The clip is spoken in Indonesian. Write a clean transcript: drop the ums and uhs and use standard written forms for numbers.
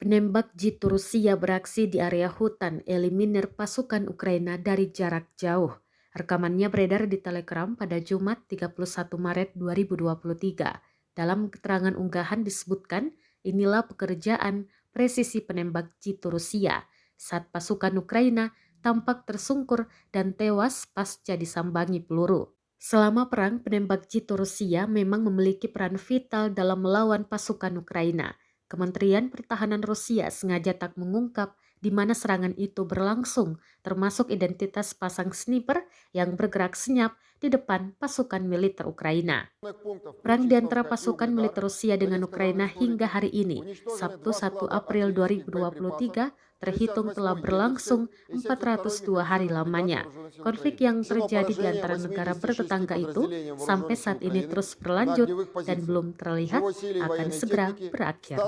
Penembak jitu Rusia beraksi di area hutan, eliminir pasukan Ukraina dari jarak jauh. Rekamannya beredar di Telegram pada Jumat 31 Maret 2023. Dalam keterangan unggahan disebutkan, inilah pekerjaan presisi penembak jitu Rusia saat pasukan Ukraina tampak tersungkur dan tewas pasca disambangi peluru. Selama perang, penembak jitu Rusia memang memiliki peran vital dalam melawan pasukan Ukraina. Kementerian Pertahanan Rusia sengaja tak mengungkap di mana serangan itu berlangsung, termasuk identitas pasang sniper yang bergerak senyap di depan pasukan militer Ukraina. Perang di antara pasukan militer Rusia dengan Ukraina hingga hari ini, Sabtu 1 April 2023, terhitung telah berlangsung 402 hari lamanya. Konflik yang terjadi di antara negara bertetangga itu sampai saat ini terus berlanjut dan belum terlihat akan segera berakhir.